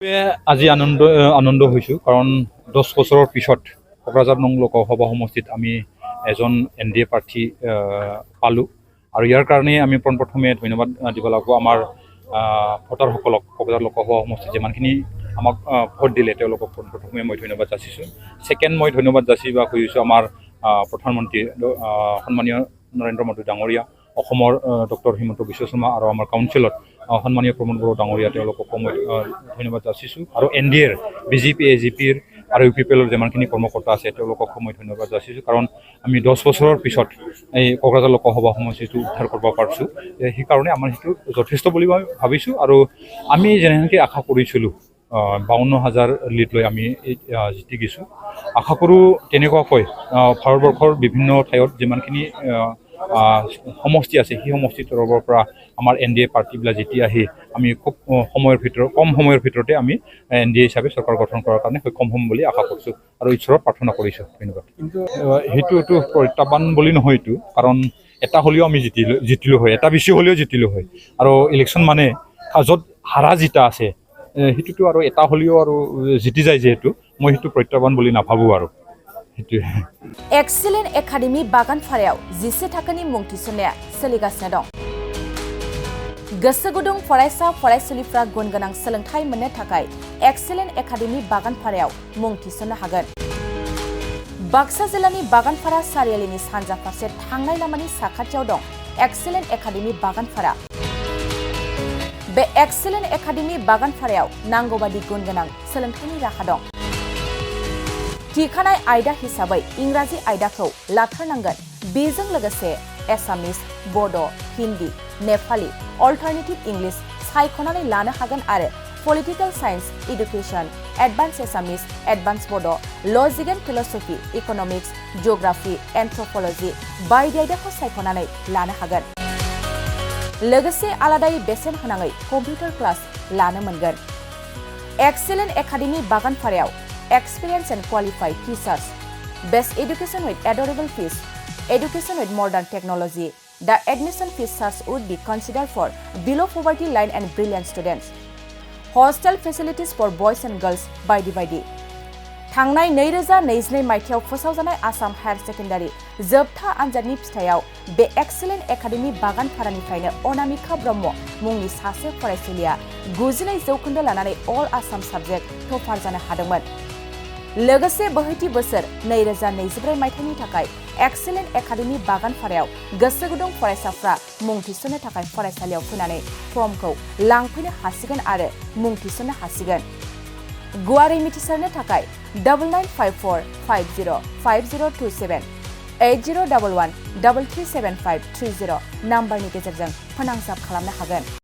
আজি আনন্দ হৈছোঁ কাৰণ 10 বছৰৰ পিছত কোকৰাঝাৰ নং লোকসভা সমষ্টিত আমি এজন NDA প্ৰাৰ্থী পালোঁ আৰু ইয়াৰ কাৰণে আমি পোনপ্ৰথমে ধন্যবাদ দিব লাগিব আমাৰ ভোটাৰসকলক কোকৰাঝাৰ লোকসভা সমষ্টিত যিমানখিনি আমাক ভোট দিলে তেওঁলোকক পোনপ্ৰথমে মই ধন্যবাদ যাচিছোঁ। ছেকেণ্ড মই ধন্যবাদ যাচিব খুজিছোঁ আমাৰ প্ৰধানমন্ত্ৰী সন্মানীয় নৰেন্দ্ৰ মোদী ডাঙৰীয়া, অসমৰ ডক্টৰ হিমন্ত বিশ্ব শৰ্মা আৰু আমাৰ কাউন্সিলত সন্মানীয় প্ৰমোদ বড়ো ডাঙৰীয়া তেওঁলোকক মই ধন্যবাদ যাচিছোঁ আৰু NDAৰ BJP AJPৰ আৰু UPPLৰ যিমানখিনি কৰ্মকৰ্তা আছে তেওঁলোকক মই ধন্যবাদ যাচিছোঁ কাৰণ আমি 10 বছৰৰ পিছত এই কোকৰাঝাৰ লোকসভা সমষ্টিটো উদ্ধাৰ কৰিব পাৰিছোঁ। সেইকাৰণে আমাৰ সেইটো যথেষ্ট বুলি মই ভাবিছোঁ আৰু আমি যেনেকৈ আশা কৰিছিলোঁ 52,000 লিড লৈ আমি জিতি গৈছোঁ। আশা কৰোঁ তেনেকুৱাকৈ ভাৰতবৰ্ষৰ বিভিন্ন ঠাইত যিমানখিনি সমষ্টি আছে সেই সমষ্টিৰ তৰফৰ পৰা আমাৰ NDA পাৰ্টিবিলাক যেতিয়া আহি আমি খুব কম সময়ৰ ভিতৰতে আমি NDA হিচাপে চৰকাৰ গঠন কৰাৰ কাৰণে সক্ষম হ'ম বুলি আশা কৰিছোঁ আৰু ঈশ্বৰক প্ৰাৰ্থনা কৰিছোঁ। ধন্যবাদ। কিন্তু সেইটো প্ৰত্যাহ্বান বুলি নহয়, এইটো কাৰণ এটা হ'লেও আমি জিতিলোঁ হয়, এটা বেছি হ'লেও জিতিলোঁ হয় আৰু ইলেকশ্যন মানে য'ত হাৰা জিতা আছে সেইটোতো আৰু এটা হ'লেও আৰু জিতি যায়, যিহেতু মই সেইটো প্ৰত্যাহ্বান বুলি নাভাবোঁ আৰু एक्सिलेन्ट एकाडेमि बागानफारायाव 10 थाखोनि मुं थिसननाया सोलिगासिनो दं। गोसो गुदुं फरायसा फरायसुलिफ्रा गुन गोनां सोलोंथाइ मोननो थाखाय एक्सिलेन्ट एकाडेमि बागानफारायाव मुं थिसननो हागोन। बाक्सा जिल्लानि बागानफारा सारियालिनि सानजा फारसे थांनाय लामानि साखाथियाव दं एक्सिलेन्ट एकाडेमि बागानफारा। बे एक्सिलेन्ट एकाडेमि बागानफारायाव नांगौबादि गुन गोनां सोलोंथाइनि राहा दं। थिखानाय आयदा हिसाबै इंराजि आयदाखौ लाथारनांगोन। बेजों लोगोसे एसामिस, बड', हिन्दी, नेपाली, अल्टारनेटिभ इंलिश सायख'नानै लानो हागोन आरो political science, education, advance Assamese, advance Bodo', logic and philosophy, economics, geography, anthropology बायदि आयदाखौ सायख'नानै लानो हागोन। लोगोसे आलादायै बेसेन होनाङै कम्पिउटार क्लास लानो मोनगोन। एक्सिलेन्ट एकाडेमि बागानफारायाव experience and qualified teachers, best education with adorable fees, education with modern technology. The admission fees charge would be considered for below poverty line and brilliant students. Hostel facilities for boys and girls by divided. थांनाय 2022 मायथाइयाव फोसावजानाय Assam higher secondary जोबथा आनजादनि फिथायाव बे excellent academy बागानफारानिफ्रायनो Anamika ब्रह्म मुंनि सासे फरायसुलिया 92% लानानै अल Assam subject topper जानो हादोंमोन। लोगोसे बोहैथि बोसोर 2024 मायथाइनि थाखाय एक्सिलेन्ट एकाडेमि बागानफारायाव गोसो गुदुं फरायसाफ्रा मुं थिसननो थाखाय फरायसालियाव फैनानै फर्मखौ लांफैनो हासिगोन आरो मुं थिसननो हासिगोन। गुवारै मिथिसारनो थाखाय 9954505027 8011337530 नाम्बारनि गेजेरजों फोनांजाब खालामनो हागोन।